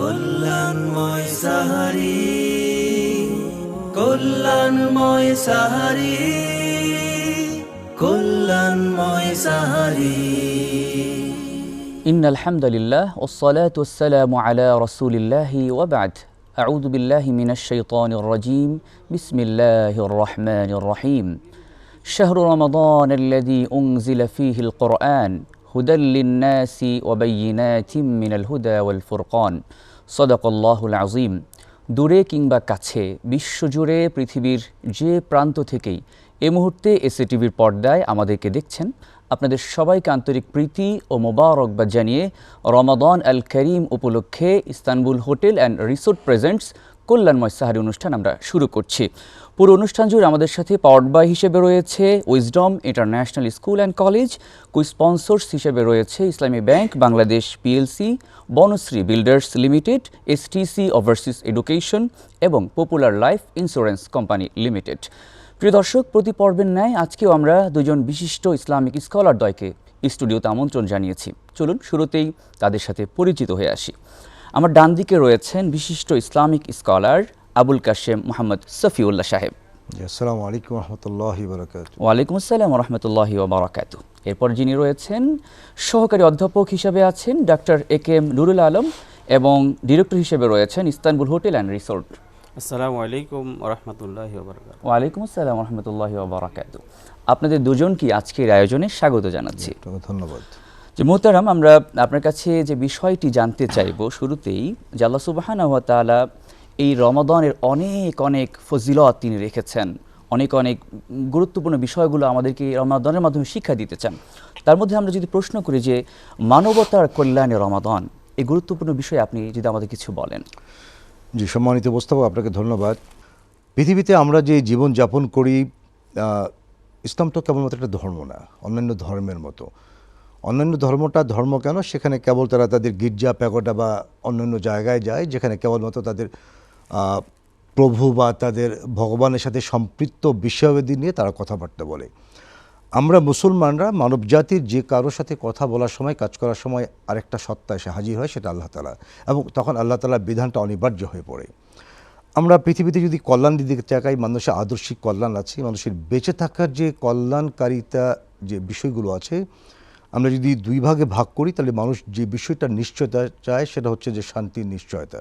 কল্যাণময় সাহারি, কল্যাণময় সাহারি, কল্যাণময় সাহারি। ইন্নাল হামদুলিল্লাহ ওয়াসসালাতু ওয়াসসালামু আলা রাসূলিল্লাহি ওয়া বা'দ। আউযু বিল্লাহি মিনাশ শাইতানির রাজীম। বিসমিল্লাহির রহমানির রহিম। শাহরু রমাদানাল্লাযী উনজিলা ফীহিল কুরআন হুদাল লিন-নাসি ওয়া বায়্যিনাতিম মিনাল হুদা ওয়াল ফুরকান। সাদাকাল্লাহুল আযীম। দূরে কিংবা কাছে, বিশ্বজুড়ে পৃথিবীর যে প্রান্ত থেকেই এই মুহূর্তে এসএটিভির পর্দায় আমাদেরকে দেখছেন, আপনাদের সবাইকে আন্তরিক প্রীতি ও মোবারকবাদ জানিয়ে রমাদান আল করিম উপলক্ষে Istanbul hotel and resort presents কল্যাণময় সাহারি অনুষ্ঠান আমরা শুরু করছি। পুরো অনুষ্ঠান জুড়ে আমাদের সাথে পাওয়ার্ড বাই হিসেবে রয়েছে Wisdom international school and college, co sponsors হিসেবে রয়েছে Islami bank Bangladesh PLC, Banasree builders limited, STC overseas education এবং popular life insurance company limited. প্রিয় দর্শক, প্রতি পর্বের ন্যায় আজকেও আমরা দুজন বিশিষ্ট ইসলামিক স্কলারদ্বয়কে স্টুডিওতে আমন্ত্রণ জানিয়েছি। চলুন শুরুতেই তাদের সাথে পরিচিত হয়ে আসি। আমার ডান দিকে রয়েছেন বিশিষ্ট ইসলামিক স্কলার আবুল কাশেম মোহাম্মদ সফিউল্লাহ সাহেব। আসসালামু আলাইকুম রহমতুল্লাহি বারাকাতুহু। ওয়ালাইকুম আসসালাম রহমতুল্লাহি বারাকাতুহু। এরপর যিনি রয়েছেন সহকারী অধ্যাপক হিসেবে আছেন ডক্টর একেএম নুরুল আলম এবং ডিরেক্টর হিসেবে রয়েছেন ইস্তানবুল হোটেল অ্যান্ড রিসোর্ট। আসসালামু আলাইকুম রহমতুল্লাহি বারাকাতুহু। ওয়ালাইকুম আসসালাম রহমতুল্লাহি বারাকাতুহু। আপনাদের দুজনকে আজকের আয়োজনে স্বাগত জানাচ্ছি। ধন্যবাদ। যে মোহতারাম, আমরা আপনার কাছে যে বিষয়টি জানতে চাইব শুরুতেই, যে আল্লাহ সুবহানাহু ওয়া তাআলা এই রমাদানের অনেক অনেক ফজিলত তিনি রেখেছেন, অনেক অনেক গুরুত্বপূর্ণ বিষয়গুলো আমাদেরকে রমাদানের মাধ্যমে শিক্ষা দিতে চান। তার মধ্যে আমরা যদি প্রশ্ন করি যে মানবতার কল্যাণে রমাদান, এই গুরুত্বপূর্ণ বিষয়ে আপনি যদি আমাদের কিছু বলেন। জি, সম্মানিত উপস্থাপক, আপনাকে ধন্যবাদ। পৃথিবীতে আমরা যে জীবন যাপন করি, ইসলাম তো কেবলমাত্র একটা ধর্ম না, অন্যান্য ধর্মের মতো। অন্যান্য ধর্মটা ধর্ম কেন, সেখানে কেবল তারা তাদের গির্জা প্যাগোডা বা অন্যান্য জায়গায় যায়, যেখানে কেবলমাত্র তাদের প্রভু বা তাদের ভগবানের সাথে সম্পৃক্ত বিষয়াবলী নিয়ে তারা কথাবার্তা বলে। আমরা মুসলমানরা মানব জাতির যে কারোর সাথে কথা বলার সময়, কাজ করার সময় আরেকটা সত্তা এসে হাজির হয়, সেটা আল্লাহ তাআলা, এবং তখন আল্লাহ তাআলার বিধানটা অনিবার্য হয়ে পড়ে। আমরা পৃথিবীতে যদি কল্যাণ দিকে তাকাই, মানুষের আদর্শিক কল্যাণ আছে, মানুষের বেঁচে থাকার যে কল্যাণকারিতা যে বিষয়গুলো আছে, আমরা যদি দুই ভাগে ভাগ করি, তাহলে মানুষ যে বিষয়টা নিশ্চয়তা চায় সেটা হচ্ছে যে শান্তির নিশ্চয়তা।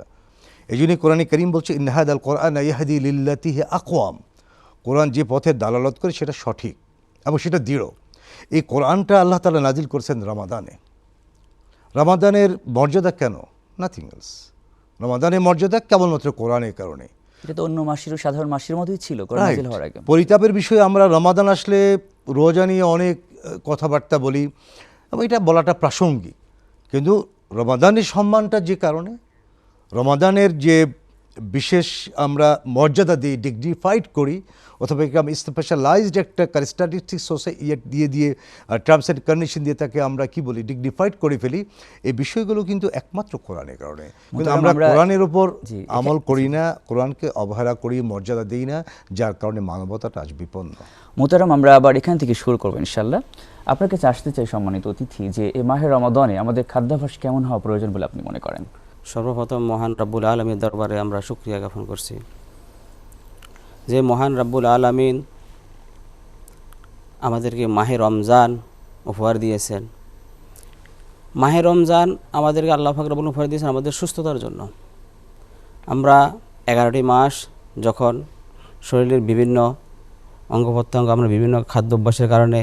এই জন্যই কোরআনে কারীম বলছে, ইন্না হাযাল কুরআন ইয়াহদি লিল্লাতী হিয়া আকওয়াম। কোরআন যে পথে দালালত করে সেটা সঠিক এবং সেটা দৃঢ়। এই কোরআনটা আল্লাহ তাআলা নাজিল করেছেন রমাদানে। রমাদানের মর্যাদা কেন? Nothing else. রমাদানের মর্যাদা কেবলমাত্র কোরআনের কারণে। এটা তো অন্য মাসেরও সাধারণ মাসের মতোই ছিল কোরআন নাযিল হওয়ার আগে। পরিতাপের বিষয়ে আমরা রমাদান আসলে রোজা নিয়ে অনেক কথাবার্তা বলি এবং এটা বলাটা প্রাসঙ্গিক, কিন্তু রমাদানের সম্মানটা যে কারণে, রমাদানের যে বিশেষ আমরা মর্যাদা দিই, ডিগনিফাইড করি, অথবা স্পেশালাইজড একটা ক্যারেক্টারিস্টিক দিয়ে টার্মস অ্যান্ড কন্ডিশন দিয়ে তাকে আমরা কি বলি, ডিগনিফাইড করে ফেলি। এই বিষয়গুলো কিন্তু একমাত্র কোরআনের কারণে। কিন্তু আমরা কোরআনের উপর আমল করি না, কোরআনকে অবহেলা করি, মর্যাদা দিই না, যার কারণে মানবতাটা আজ বিপন্ন। মোহতারাম, আমরা আবার এখান থেকে শুরু করবো ইনশাআল্লাহ। আপনার কাছে আসতে চাই সম্মানিত অতিথি, যে এই মাহে রমাদানে আমাদের খাদ্যাভ্যাস কেমন হওয়া প্রয়োজন বলে আপনি মনে করেন? সর্বপ্রথম মহান রব্বুল আলামিনের দরবারে আমরা শুকরিয়া জ্ঞাপন করছি যে মহান রব্বুল আলামিন আমাদেরকে মাহে রমজান উপহার দিয়েছেন। মাহে রমজান আমাদেরকে আল্লাহ পাক রব্বুল উপহার দিয়েছেন আমাদের সুস্থতার জন্য। আমরা 11টি মাস যখন শরীরের বিভিন্ন অঙ্গ প্রত্যঙ্গ, আমরা বিভিন্ন খাদ্যাভ্যাসের কারণে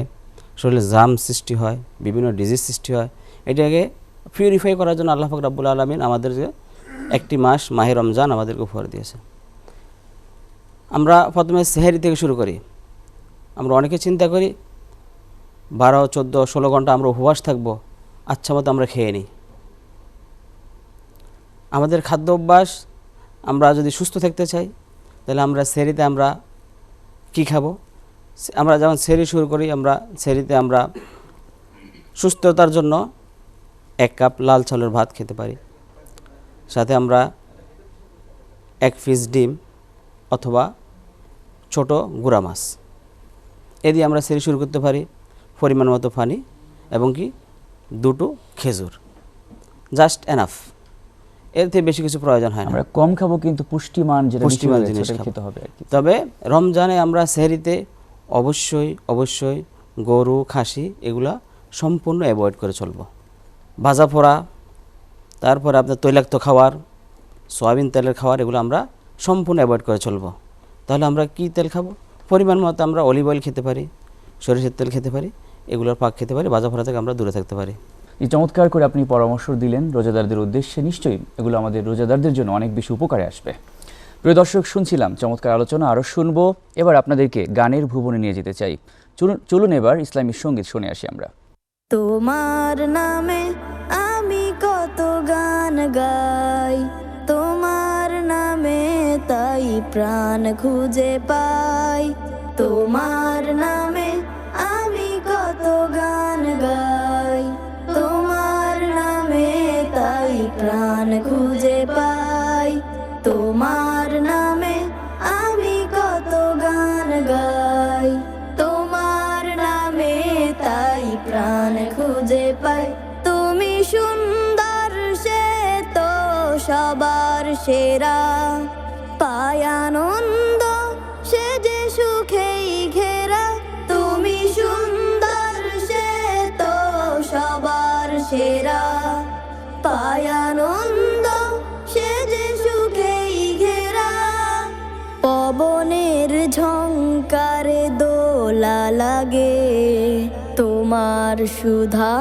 শরীরে জাম সৃষ্টি হয়, বিভিন্ন ডিজিজ সৃষ্টি হয়, এটাকে পিউরিফাই করার জন্য আল্লাহ পাক রব্বুল আলামিন আমাদেরকে একটি মাস মাহে রমজান আমাদেরকে উপহার দিয়েছে। আমরা প্রথমে সেহরি থেকে শুরু করি। আমরা অনেকে চিন্তা করি 12, 14, 16 ঘন্টা আমরা উপবাস থাকবো, আচ্ছা মতো আমরা খেয়ে নিই। আমাদের খাদ্য অভ্যাস, আমরা যদি সুস্থ থাকতে চাই তাহলে আমরা সেহরিতে আমরা কি খাবো? আমরা যেমন সেহরি শুরু করি, আমরা সেহরিতে আমরা সুস্থতার জন্য 1 কাপ লাল চালের ভাত খেতে পারি, সাথে আমরা 1 পিস ডিম অথবা ছোট গুঁড়া মাছ, এ দিয়ে আমরা সেহরি শুরু করতে পারি। পরিমাণ মতো পানি এবং কি 2টো খেজুর, জাস্ট এনাফ। এর থেকে বেশি কিছু প্রয়োজন হয় না। আমরা কম খাবো কিন্তু পুষ্টিমান যেটা বেশি পুষ্টিমান রয়েছে জিনিস সেটা খাবো। খেতে হবে আর কি। তবে রমজানে আমরা সেহরিতে অবশ্যই গরু খাসি এগুলা সম্পূর্ণ অ্যাভয়েড করে চলবো। ভাজা পোড়া, তারপরে আপনার তৈলাক্ত খাবার, সয়াবিন তেলের খাবার, এগুলো আমরা সম্পূর্ণ অ্যাভয়েড করে চলবো। তাহলে আমরা কি তেল খাবো? পরিমাণ মতো আমরা অলিভ অয়েল খেতে পারি, সরিষার তেল খেতে পারি, এগুলোর পাক খেতে পারি, ভাজা পোড়া থেকে আমরা দূরে থাকতে পারি। এই চমৎকার করে আপনি পরামর্শ দিলেন রোজাদারদের উদ্দেশ্যে, নিশ্চয়ই এগুলো আমাদের রোজাদারদের জন্য অনেক বেশি উপকারে আসবে। প্রিয় দর্শক, শুনছিলাম চমৎকার আলোচনা, আরও শুনবো। এবার আপনাদেরকে গানের ভুবনে নিয়ে যেতে চাই। চলুন এবার ইসলামী সঙ্গীত শুনে আসি আমরা। তোমার নামে আমি কত গান গাই, তোমার নামে তাই প্রাণ খুঁজে পাই। তোমার নামে আমি কত গান গাই, তোমার নামে তাই প্রাণ খুঁজে পাই। তোমার নামে আমি কত গান গাই, তোমার নামে তাই প্রাণ খুঁজে পাই। তুমি সুন্দর সে তো সবার সেরা, পায় আনন্দ সে যে সুখেই ঘেরা। তুমি সুন্দর সে তো সবার সেরা, পায় আনন্দ সে যে সুখেই ঘেরা। পবনের ঝংকারে দোলা লাগে, তোমার সুধা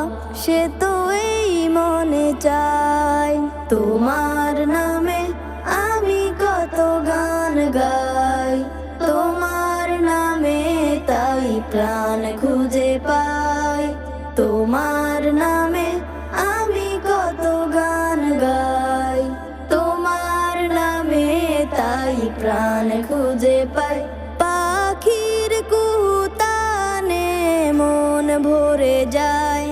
সে তো এই মনে চায়। তোমার নামে আমি কত গান গাই, তোমার নামে তাই প্রাণ খুঁজে পাই। তোমার নামে আমি কত গান গাই, তোমার নামে তাই প্রাণ খুঁজে পাই। পাখির কুহুতানে মন ভরে যায়,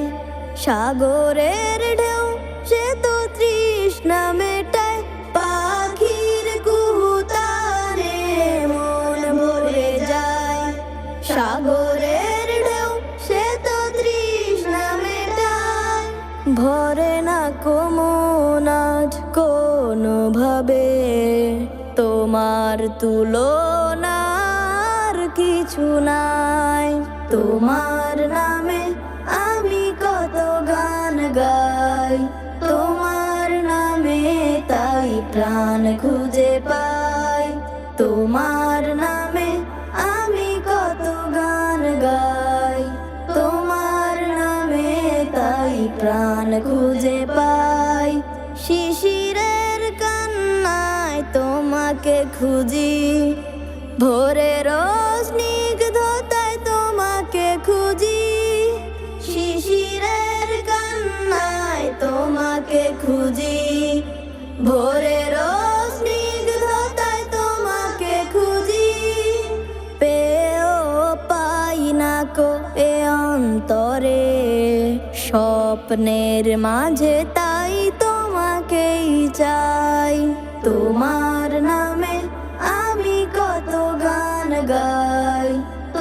সাগরের ঢেউ সে তো তৃষ্ণা মেটায়। পাখির কুহুতানে মন ভরে যায়, সাগরের ঢেউ সে তো তৃষ্ণা মেটায়। ভরে না কোমন আজ কোনো ভাবে, তোমার তুলনার কিছু নাই। তোমার নামে আমি কত গান গাই, তোমার নামে তাই প্রাণ খুঁজে পাই। তোমার নামে আমি কত গান গাই, তোমার নামে তাই প্রাণ খুঁজে পাই। শিশিরের কান্নায় তোমাকে খুঁজি, ভোরের স্নিগ্ধতায় তোমাকে খুঁজি। শিশিরের কান্নায় তোমাকে খুঁজি, ভোরের স্নিগ্ধতায় তোমাকে খুঁজি। পেও পাই না কো এ অন্তরে, স্বপ্নের মাঝে তাই তোমাকেই চাই। তোমার নামে আমি কত গান গাই,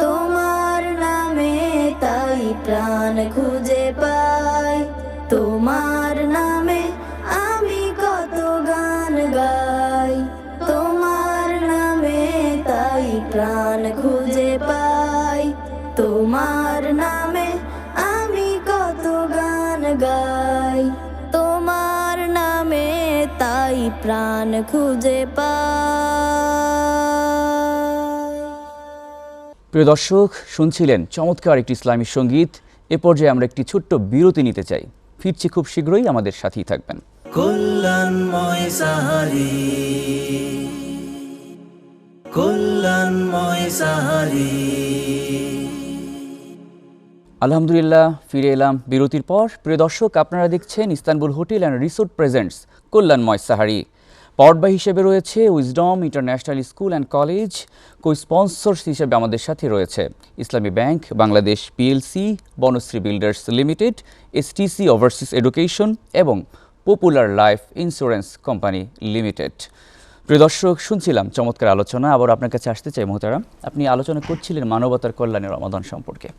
তোমার নামে তাই প্রাণ খুঁজে পাই। তোমার নামে আমি কত গান গাই, তোমার নামে তাই প্রাণ খুঁজে পাই। তোমার নামে আমি কত গান গাই, তোমার নামে তাই প্রাণ খুঁজে পাই। প্রিয় দর্শক, শুনছিলেন চমৎকার একটি ইসলামী সঙ্গীত। এ পর্যায়ে আমরা একটি ছোট্ট বিরতি নিতে চাই। ফিরছি খুব শীঘ্রই, আমাদের সাথেই থাকবেন। কল্যাণময় সাহারি, কল্যাণময় সাহারি। আলহামদুলিল্লাহ, ফিরে এলাম বিরতির পর। প্রিয় দর্শক, আপনারা দেখছেন Istanbul hotel and resort presents কল্যাণময় সাহারি। পর্দা হিসেবে রয়েছে Wisdom international school and college. Cosponsors হিসেবে আমাদের সাথে রয়েছে Islami bank Bangladesh PLC, Banasree builders limited, STC overseas education এবং popular life insurance company limited. প্রিয় দর্শক, শুনছিলাম চমৎকার আলোচনা। আবার আপনার কাছে আসতে চাই মোহতারাম, আপনি আলোচনা করছিলেন মানবতার কল্যাণে রমাদান সম্পর্কে।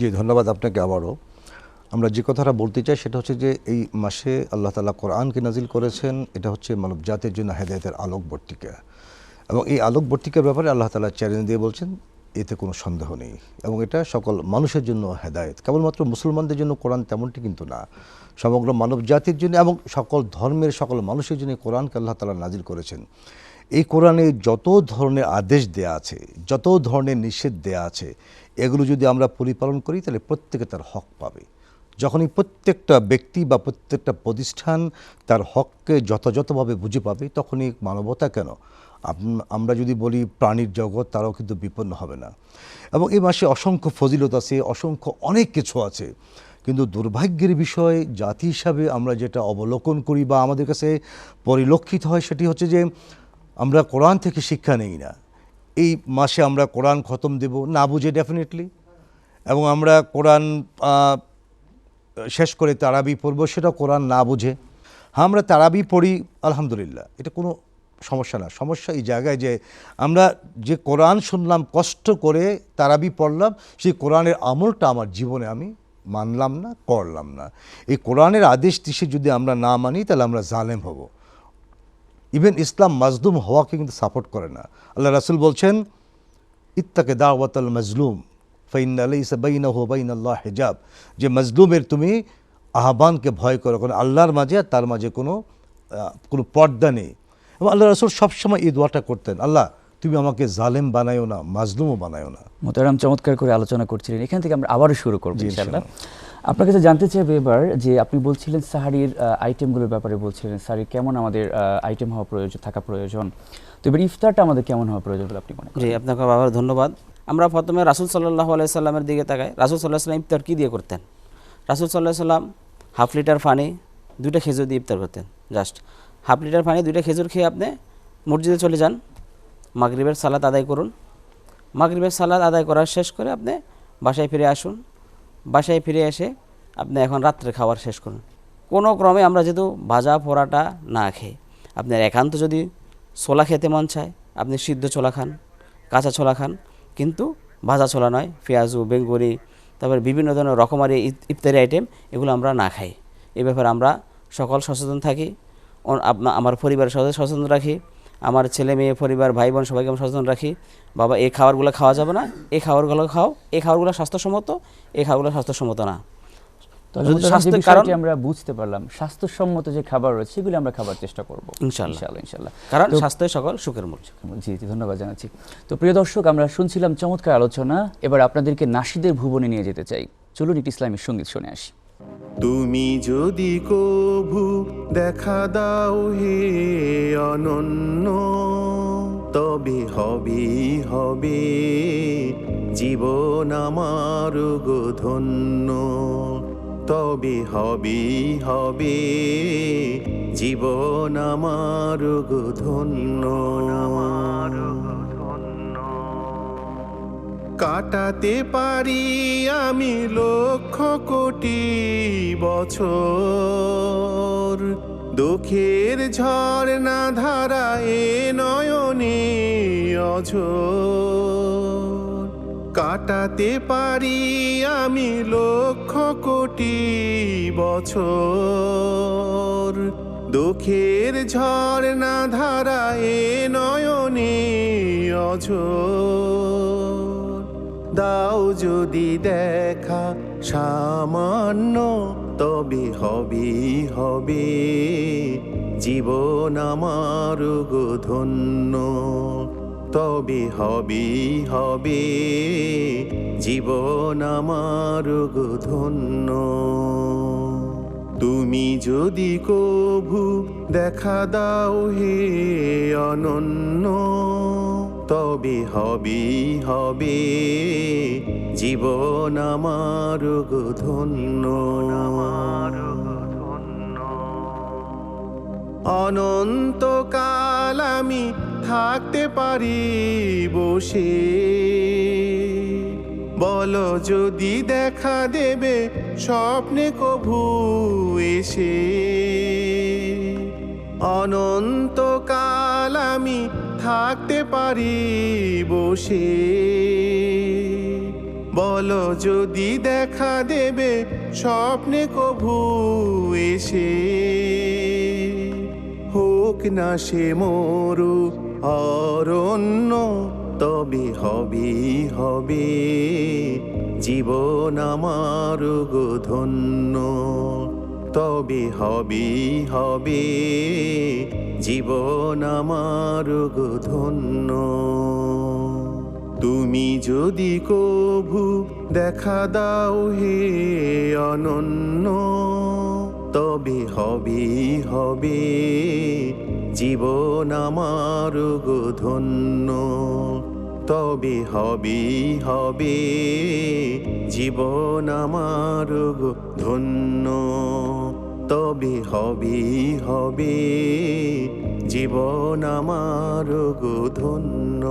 জি, ধন্যবাদ আপনাকে আবারও। আমরা যে কথাটা বলতে চাই সেটা হচ্ছে যে এই মাসে আল্লাহ তাআলা কোরআনকে নাজিল করেছেন, এটা হচ্ছে মানব জাতির জন্য হেদায়েতের আলোকবর্তিকা, এবং এই আলোকবর্তিকার ব্যাপারে আল্লাহ তাআলা চ্যালেঞ্জ দিয়ে বলছেন এতে কোনো সন্দেহ নেই, এবং এটা সকল মানুষের জন্য হেদায়েত। কেবলমাত্র মুসলমানদের জন্য কোরআন তেমনটি কিন্তু না, সমগ্র মানব জাতির জন্য এবং সকল ধর্মের সকল মানুষের জন্য কোরআনকে আল্লাহ তাআলা নাজিল করেছেন। এই কোরআনে যত ধরনের আদেশ দেয়া আছে, যত ধরনের নিষেধ দেয়া আছে, এগুলো যদি আমরা পরিপালন করি তাহলে প্রত্যেকে তার হক পাবে। যখনই প্রত্যেকটা ব্যক্তি বা প্রত্যেকটা প্রতিষ্ঠান তার হককে যথাযথভাবে বুঝে পাবে, তখনই মানবতা কেন, আমরা যদি বলি প্রাণীর জগৎ, তারাও কিন্তু বিপন্ন হবে না। এবং এই মাসে অসংখ্য ফজিলত আছে, অসংখ্য অনেক কিছু আছে, কিন্তু দুর্ভাগ্যের বিষয় জাতি হিসাবে আমরা যেটা অবলোকন করি বা আমাদের কাছে পরিলক্ষিত হয় সেটি হচ্ছে যে আমরা কোরআন থেকে শিক্ষা নেই না। এই মাসে আমরা কোরআন খতম দেব না বুঝে ডেফিনেটলি, এবং আমরা কোরআন শেষ করে তারাবি পড়ব সেটা কোরআন না বুঝে। হ্যাঁ, আমরা তারাবি পড়ি আলহামদুলিল্লাহ, এটা কোনো সমস্যা না। সমস্যা এই জায়গায় যে আমরা যে কোরআন শুনলাম, কষ্ট করে তারাবি পড়লাম, সেই কোরআনের আমলটা আমার জীবনে আমি মানলাম না, করলাম না। এই কোরআনের আদেশ দিশে যদি আমরা না মানি তাহলে আমরা জালেম হব। ইভেন ইসলাম মাজলুম হওয়াকে কিন্তু সাপোর্ট করে না। আল্লাহ রাসূল বলছেন ইত্তাকে দাওয়াতাল মাজলুম ফাইন্না লাইসা বাইনাহু ওয়া বাইনাল্লাহি হিজাব, যে মাজলুমের তুমি আহ্বানকে ভয় করো, কারণ আল্লাহর মাঝে আর তার মাঝে কোনো পর্দা নেই। এবং আল্লাহ রাসূল সবসময় এই দোয়াটা করতেন, আল্লাহ তুমি আমাকে জালেম বানায়ো না, মাজলুমও বানায়ো না। মোহতারাম চমৎকার করে আলোচনা করছিলেন, এখান থেকে আমরা আবারও শুরু করব ইনশাআল্লাহ। আপনার কাছে জানতে চাইব এবার যে আপনি বলছিলেন সাহারির আইটেমগুলোর ব্যাপারে বলছিলেন, সাহারি কেমন আমাদের আইটেম হওয়া প্রয়োজন, থাকা প্রয়োজন, তো এবার ইফতারটা আমাদের কেমন হওয়া প্রয়োজন বলে আপনি মনে করেন? জি, আপনাকে আবার ধন্যবাদ। আমরা প্রথমে রাসূল সাল্লাল্লাহু আলাইহি সাল্লামের দিকে তাকাই। রাসূল সাল্লাল্লাহু আলাইহি সাল্লাম ইফতার কী দিয়ে করতেন? রাসূল সাল্লাল্লাহু আলাইহি সাল্লাম হাফ লিটার পানি, 2টা খেজুর দিয়ে ইফতার করতেন। জাস্ট হাফ লিটার পানি, 2টা খেজুর খেয়ে আপনি মসজিদে চলে যান, মাগরিবের সালাত আদায় করুন। মাগরিবের সালাত আদায় করা শেষ করে আপনি বাসায় ফিরে আসুন। বাসায় ফিরে এসে আপনি এখন রাত্রে খাবার শেষ করুন। কোনো ক্রমে আমরা যেহেতু ভাজা পরাটা না খেয়ে, আপনার একান্ত যদি ছোলা খেতে মন চায়, আপনি সিদ্ধ ছোলা খান, কাঁচা ছোলা খান, কিন্তু ভাজা ছোলা নয়, পেঁয়াজু, বেঙ্গরি, তারপরে বিভিন্ন ধরনের রকমারি ইফতারি আইটেম, এগুলো আমরা না খাই। এই ব্যাপারে আমরা সকল সচেতন থাকি, আমার পরিবারের সদস্য সচেতন রাখি, আমার ছেলে মেয়ে পরিবার ভাই বোন সবাইকে আমরা সচেতন রাখি। বাবা এই খাবারগুলো খাওয়া যাবে না, এই খাবারগুলো খাও, এই খাবারগুলো স্বাস্থ্যসম্মত, এই খাবারগুলো স্বাস্থ্যসম্মত না। কারণ আমরা বুঝতে পারলাম স্বাস্থ্যসম্মত যে খাবার রয়েছে সেগুলো আমরা খাবার চেষ্টা করব ইনশাআল্লাহ, কারণ স্বাস্থ্যই সকল সুখের মূল। জি জি, ধন্যবাদ জানাচ্ছি। তো প্রিয় দর্শক, আমরা শুনছিলাম চমৎকার আলোচনা, এবার আপনাদেরকে নাশিদের ভুবনে নিয়ে যেতে চাই। চলুন একটি ইসলামী সঙ্গীত শুনে আসি। তুমি যদি কভু দেখা দাও হে অনন্য, তবে হবে হবে জীবন আমার গো ধন্য, তবে হবে হবে জীবন আমার গো ধন্য। কাটাতে পারি আমি লক্ষ কোটি বছর, দুঃখের ঝর্ণা ধারা এ নয়নে অঝোর। কাটাতে পারি আমি লক্ষ কোটি বছর, দুঃখের ঝর্ণা ধারা এ নয়নে অঝোর। দাও যদি দেখা সামান্য, তবে হবে হবে জীবন আমার গো ধন্য, তবে হবে হবে জীবন আমার গো ধন্য। তুমি যদি কভু দেখা দাও হে অনন্য, তবে হবে হবে জীবন আমার গো ধন্য। অনন্তকাল আমি থাকতে পারি বসে, বলো যদি দেখা দেবে স্বপ্নে কভু এসে। অনন্তকাল আমি থাকতে পারি বসে, বলো যদি দেখা দেবে স্বপ্নে কভু এসে, হোক না সে মরু অরণ্য, তবে হবে হবে জীবন আমার গো ধন্য, তবে হবে হবে জীবন আমার গো ধন্য। তুমি যদি কভু দেখা দাও হে অনন্য, তবে হবে হবে জীবন আমার গো ধন্য, তবে হবে হবে জীবন আমার গো ধন্য, তবে হবে হবে জীবন আমার গো ধন্য।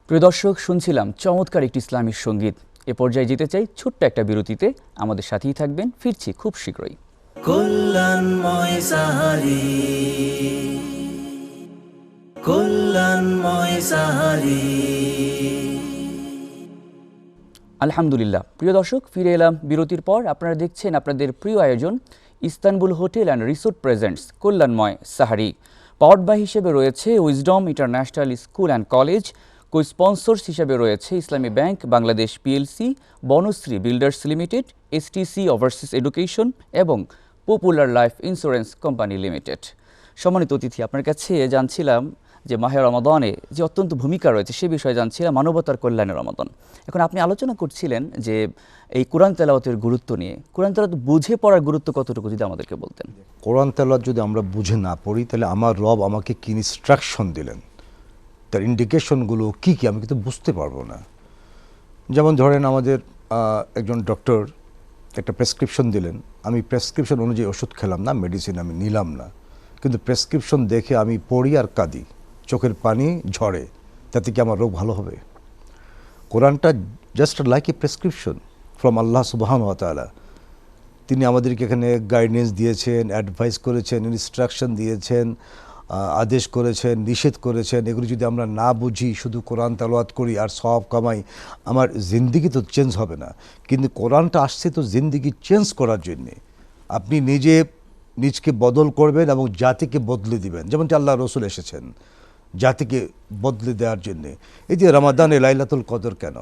প্রিয় দর্শক, শুনছিলাম চমৎকার একটি ইসলামী সঙ্গীত। এ পর্যায়ে যেতে চাই ছোট্ট একটা বিরতিতে। আমাদের সাথেই থাকবেন, ফিরছি খুব শীঘ্রই। কল্যাণময় সাহারি, কল্যাণময় সাহারি। আলহামদুলিল্লাহ, প্রিয় দর্শক, ফিরে এলাম বিরতির পর। আপনারা দেখছেন আপনাদের প্রিয় আয়োজন Istanbul hotel and resort presents কল্যাণময় সাহারি। পাওয়ার্ড বাই হিসেবে রয়েছে Wisdom international school and college. Co sponsors হিসেবে রয়েছে Islami bank Bangladesh PLC, Banasree builders limited, STC overseas education এবং popular life insurance company limited. সম্মানিত অতিথি, আপনার কাছে জানছিলাম যে মাহে রমাদানে যে অত্যন্ত ভূমিকা রয়েছে সে বিষয়ে জানছিলাম, মানবতার কল্যাণে রমাদান। এখন আপনি আলোচনা করছিলেন যে এই কোরআন তেলাওয়াতের গুরুত্ব নিয়ে। কোরআন তেলাওয়াত বুঝে পড়ার গুরুত্ব কতটুকু যদি আমাদেরকে বলতেন। কোরআন তেলাওয়াত যদি আমরা বুঝে না পড়ি, তাহলে আমার রব আমাকে কি ইনস্ট্রাকশন দিলেন, তার ইন্ডিকেশনগুলো কী কী আমি কিন্তু বুঝতে পারবো না। যেমন ধরেন আমাদের একজন ডক্টর একটা প্রেসক্রিপশন দিলেন, আমি প্রেসক্রিপশন অনুযায়ী ওষুধ খেলাম না, মেডিসিন আমি নিলাম না, কিন্তু প্রেসক্রিপশন দেখে আমি পড়ি আর কাঁদি, চোখের পানি ঝরে, তাতে কি আমার রোগ ভালো হবে? কোরআনটা just like a prescription from আল্লাহ সুবহানাহু ওয়া তাআলা। তিনি আমাদেরকে এখানে গাইডেন্স দিয়েছেন, অ্যাডভাইস করেছেন, ইনস্ট্রাকশন দিয়েছেন, আদেশ করেছেন, নিষেধ করেছেন। এগুলো যদি আমরা না বুঝি, শুধু কোরআন তেলাওয়াত করি আর সব কামাই, আমার জিন্দিগি তো চেঞ্জ হবে না। কিন্তু কোরআনটা আসছে তো জিন্দিগি চেঞ্জ করার জন্যে। আপনি নিজকে বদল করবেন এবং জাতিকে বদলে দিবেন, যেমনটি আল্লাহ রসুল এসেছেন জাতিকে বদলে দেওয়ার জন্যে। এই যে রমাদানে লাইলাতুল কদর কেন,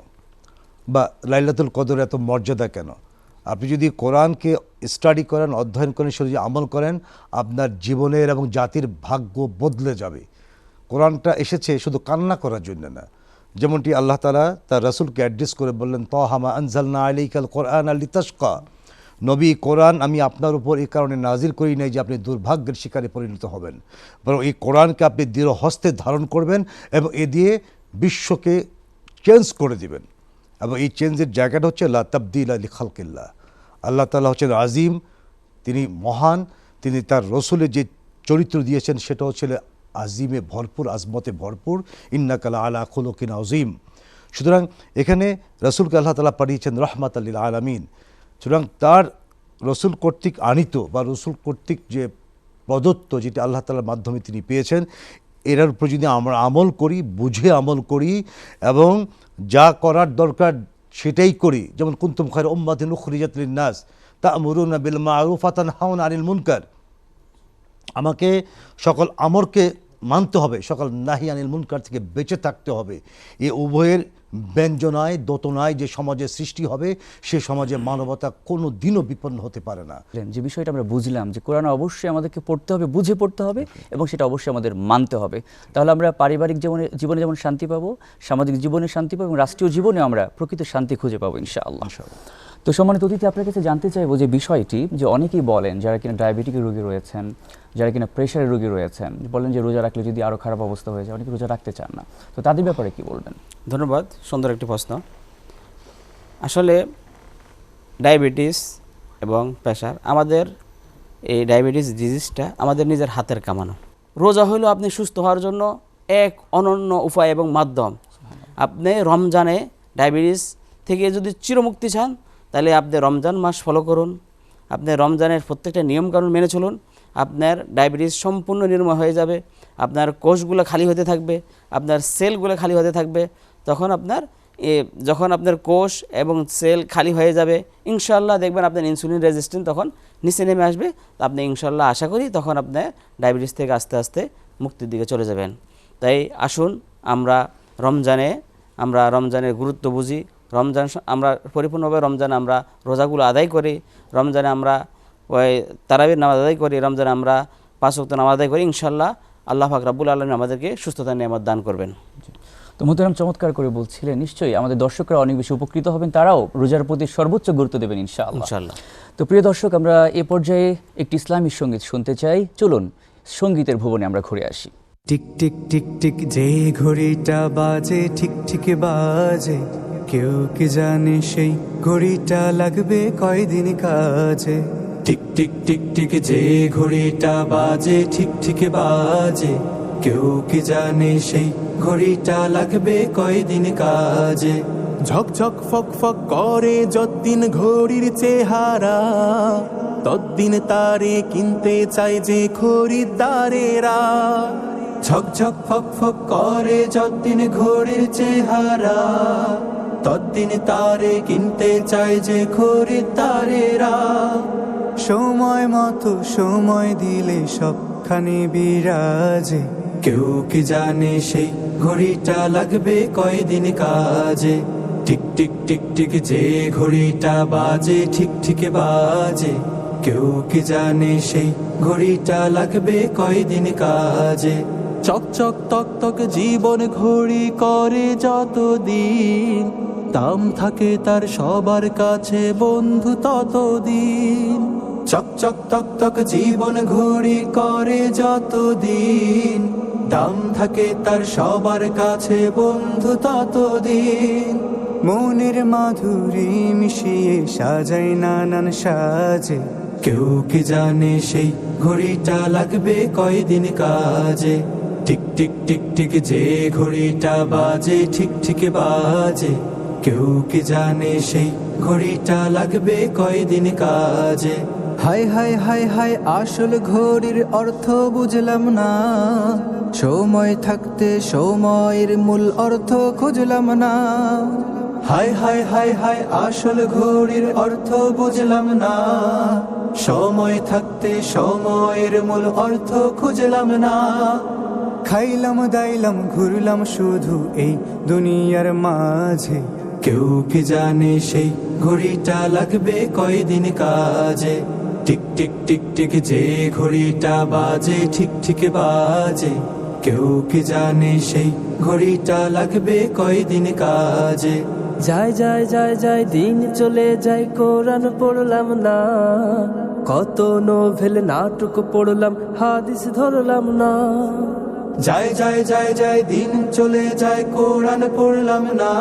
বা লাইলাতুল কদর এত মর্যাদা কেন? আপনি যদি কোরআনকে স্টাডি করেন, অধ্যয়ন করেন, সেটা যদি আমল করেন, আপনার জীবনের এবং জাতির ভাগ্য বদলে যাবে। কোরআনটা এসেছে শুধু কান্না করার জন্য না, যেমনটি আল্লাহ তাআলা তার রাসূলকে অ্যাড্রেস করে বললেন, তাহা মা আনজালনা আলাইকাল কোরআনা লিতাশকা। নবী, কোরআন আমি আপনার উপর এই কারণে নাজিল করি নাই যে আপনি দুর্ভাগ্যের শিকারে পরিণত হবেন, বরং এই কোরআনকে আপনি দৃঢ় হস্তে ধারণ করবেন এবং এ দিয়ে বিশ্বকে চেঞ্জ করে দিবেন। এবং এই চেঞ্জের জায়গাটা হচ্ছে লা তাবদীলা লিখালকিল্লাহ। আল্লাহ তাআলা হচ্ছেন আজিম, তিনি মহান, তিনি তার রসুলের যে চরিত্র দিয়েছেন সেটা হচ্ছে আজিমে ভরপুর, আজমতে ভরপুর, ইন্নাকা আলা খুলুকিন আযীম। সুতরাং এখানে রসুলকে আল্লাহ তাআলা পাঠিয়েছেন রহমাতাল লিল আলামিন। সুতরাং তার রসুল কর্তৃক আনিত বা রসুল কর্তৃক যে প্রদত্ত, যেটা আল্লাহ তাআলার মাধ্যমে তিনি পেয়েছেন, এটার উপর যদি আমরা আমল করি, বুঝে আমল করি এবং যা করার দরকার সেটাই করি, যেমন কুনতুম খায়রা উম্মাতিন উখরিজাত লিন-নাস তা'মুরুনা বিল মা'রুফ ওয়া তানহাউনা আনিল মুনকার। আমাকে সকল আমরকে মানতে হবে, সকল নাহি আনিল মুনকার থেকে বেঁচে থাকতে হবে। এ উভয়ের ব্যঞ্জনায় দোতনায় যে সমাজের সৃষ্টি হবে, সে সমাজে মানবতা কোনো দিনও বিপন্ন হতে পারে না। যে বিষয়টা আমরা বুঝলাম যে কোরআন অবশ্যই আমাদেরকে পড়তে হবে, বুঝে পড়তে হবে এবং সেটা অবশ্যই আমাদের মানতে হবে। তাহলে আমরা পারিবারিক জীবনে যেমন শান্তি পাবো, সামাজিক জীবনে শান্তি পাবো এবং রাষ্ট্রীয় জীবনে আমরা প্রকৃত শান্তি খুঁজে পাবো ইনশাআল্লাহ। তো সম্মানিত অতিথি, আপনার কাছে জানতে চাইবো যে বিষয়টি, যে অনেকেই বলেন যারা কিনা ডায়াবেটিকের রোগী রয়েছেন, যারা কিনা প্রেশারের রোগী রয়েছেন, বলেন যে রোজা রাখলে যদি আরও খারাপ অবস্থা হয়ে যায়, অনেকে রোজা রাখতে চান না, তো তাদের ব্যাপারে কি বলবেন? ধন্যবাদ, সুন্দর একটি প্রশ্ন। আসলে ডায়াবেটিস এবং প্রেশার, আমাদের এই ডায়াবেটিস ডিজিজটা আমাদের নিজের হাতের কামানো। রোজা হলো আপনি সুস্থ হওয়ার জন্য এক অনন্য উপায় এবং মাধ্যম। আপনি রমজানে ডায়াবেটিস থেকে যদি চিরমুক্তি চান, তাহলে আপনি রমজান মাস ফলো করুন, আপনি রমজানের প্রত্যেকটা নিয়মকানুন মেনে চলুন, আপনার ডায়াবেটিস সম্পূর্ণ নির্মূল হয়ে যাবে, আপনার কোষগুলো খালি হতে থাকবে, আপনার সেলগুলো খালি হতে থাকবে, তখন যখন আপনার কোষ এবং সেল খালি হয়ে যাবে, ইনশাআল্লাহ দেখবেন আপনার ইনসুলিন রেজিস্ট্যান্স তখন নিচে নেমে আসবে। আপনি ইনশাআল্লাহ আশা করি তখন আপনার ডায়াবেটিস থেকে আস্তে আস্তে মুক্তির দিকে চলে যাবেন। তাই আসুন আমরা রমজানের গুরুত্ব বুঝি, আমরা পরিপূর্ণভাবে রমজান আমরা রোজাগুলো আদায় করি, রমজানে আমরা ওই তারাবির নামাজ আদায় করি, রমজানে আমরা 5 ওয়াক্ত নামাজ আদায় করি। ইনশাআল্লাহ আল্লাহ পাক রব্বুল আলামিন আমাদেরকে সুস্থতা নিয়ামত দান করবেন। তো মোহতারাম চমৎকার করে বলছিলেন, নিশ্চয়ই আমাদের দর্শকরা অনেক বেশি উপকৃত হবেন, তারাও রোজার প্রতি সর্বোচ্চ গুরুত্ব দেবেন ইনশাআল্লাহ। তো প্রিয় দর্শক, আমরা এ পর্যায়ে একটি ইসলামী সঙ্গীত শুনতে চাই। চলুন সঙ্গীতের ভুবনে আমরা ঘুরে আসি। টিক টিক টিক টিক যে ঘড়িটা বাজে ঠিক ঠিক বাজে, কেউ কি জানে সেই ঘড়িটা লাগবে কয়দিন কাজে। টিক টিক টিক টিক যে ঘড়িটা বাজে ঠিক ঠিক বাজে, কেউ কি জানে সেই ঘড়িটা লাগবে কয়দিন কাজে। ঝকঝক ফক ফক করে যতদিন ঘড়ির চেহারা, ততদিন তারে কিনতে চায় যে খরিদ্দারেরা। ঝকঝক ফক ফক করে যতদিন ঘড়ির চেহারা, ততদিন তারে কিনতে চায় যে খরিদ্দারেরা। সময় মতো সময় দিলে সবখানে বিরাজে, কেউ কি জানে সেই ঘড়িটা লাগবে কয়দিন কাজে। টিক টিক টিক টিক যে ঘড়িটা বাজে ঠিক ঠিক বাজে, কেউ কি জানে সেই ঘড়িটা লাগবে কয়দিন কাজে। চকচক তক তক জীবন ঘড়ি করে যতদিন, দাম থাকে তার সবার কাছে বন্ধু ততদিন। চকচক তক তক জীবন ঘড়ি করে যতদিন, দাম থাকে তার সবার কাছে বন্ধু ততদিন। মনের মাধুরী মিশিয়ে সাজায় নানান সাজে, কেউ কি জানে সেই ঘড়িটা লাগবে কয়দিন কাজে। টিক টিক টিক টিক যে ঘড়িটা বাজে ঠিক ঠিক বাজে, কেউ কি জানে সেই ঘড়িটা লাগবে কয়দিন কাজে। হায় হায় হায় হায় আসল ঘড়ির অর্থ বুঝলাম না, সময় থাকতে সময়ের মূল অর্থ খুঁজলাম না। হায় হায় হায় হায় আসল ঘড়ির অর্থ বুঝলাম না, সময় থাকতে সময়ের মূল অর্থ খুঁজলাম না। খাইলাম দাইলাম ঘুরলাম শুধু এই দুনিয়ার মাঝে, কেউ কি জানে সেই ঘড়িটা লাগবে কয়দিন কাজে। টিক টিক টিক টিক যে ঘড়িটা বাজে ঠিক ঠিক বাজে, কেউ কি জানে সেই ঘড়িটা লাগবে কয়দিন কাজে। যায় যায় যায় যায় দিন চলে যায়, কোরআন পড়লাম না, কত নোভেল নাটক পড়লাম, হাদিস ধরলাম না। যায় যায় যায় যায় দিন চলে যায়, কোরআন পড়লাম না,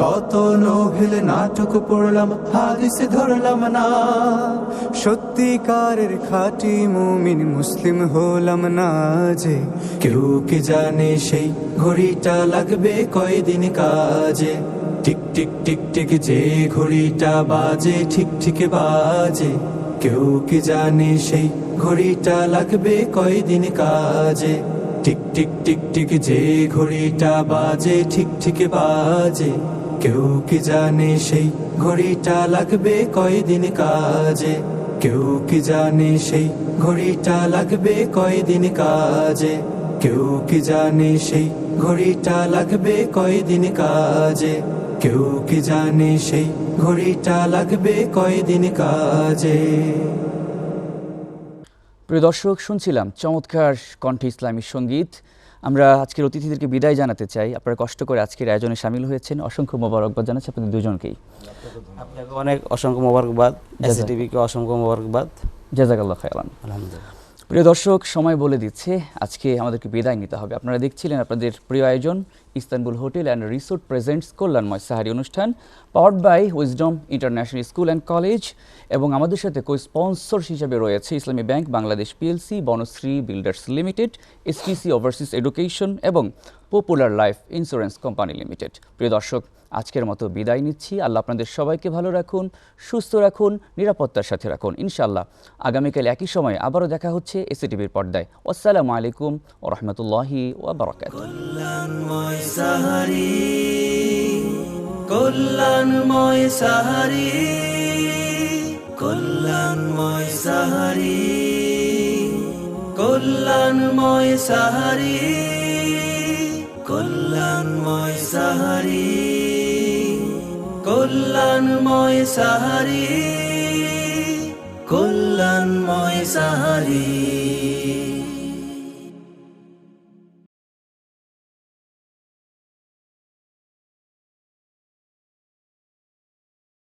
কত নোভেল নাটক পড়লাম, হাদিস ধরলাম না। সত্যিকারের খাঁটি মুমিন মুসলিম হলাম না যে, কেউ কি জানে সেই ঘড়িটা লাগবে কয়দিন কাজে। টিক টিক টিক টিক যে ঘড়িটা বাজে ঠিক ঠিক বাজে, কেউ কি জানে সেই ঘড়িটা লাগবে কয়দিন কাজে। টিক টিক টিক টিক যে ঘড়িটা বাজে ঠিক ঠিক বাজে, কেউ কি জানে সেই ঘড়িটা লাগবে কয়দিন কাজে। কেউ কি জানে সেই ঘড়িটা লাগবে কয়দিন কাজে। কেউ কি জানে সেই ঘড়িটা লাগবে কয়দিন কাজে। কেউ কি জানে সেই ঘড়িটা লাগবে কয়দিন কাজে। প্রিয় দর্শক, শুনছিলাম চমৎকার কণ্ঠে ইসলামী সঙ্গীত। আমরা আজকের অতিথিদেরকে বিদায় জানাতে চাই। আপনারা কষ্ট করে আজকের আয়োজনে শামিল হয়েছেন, অসংখ্য মোবারকবাদ জানাচ্ছি আপনাদের দুজনকেই। আপনাকে অনেক অসংখ্য মোবারকবাদ, এসটিভিকে অসংখ্য মোবারকবাদ। জাযাকাল্লাহ খায়রান। আলহামদুলিল্লাহ। প্রিয় দর্শক, সময় বলে দিচ্ছে আজকে আমাদেরকে বিদায় নিতে হবে। আপনারা দেখছিলেন আপনাদের প্রিয় আয়োজন Istanbul hotel and resort presents কল্যাণময় সাহারি অনুষ্ঠান, powered by Wisdom international school and college, এবং আমাদের সাথে কো স্পন্সর হিসেবে রয়েছে Islami bank Bangladesh PLC, Banasree builders limited, STC overseas education এবং popular life insurance company limited. প্রিয় দর্শক, আজকের মতো বিদায় নিচ্ছি। আল্লাহ আপনাদের সবাইকে ভালো রাখুন, সুস্থ রাখুন, নিরাপত্তার সাথে রাখুন। ইনশাআল্লাহ আগামীকাল একই সময় আবারও দেখা হচ্ছে এসএটিভির পর্দায়। আসসালামু আলাইকুম ওয়া রাহমাতুল্লাহি ওয়া বারাকাতুহু। কল্যাণময় সাহারি, কল্যাণময় সাহারি, কল্যাণময় সাহারি, কল্যাণময় সাহারি, কল্যাণময় সাহারি, কল্যাণময় সাহারি, কল্যাণময় সাহারি।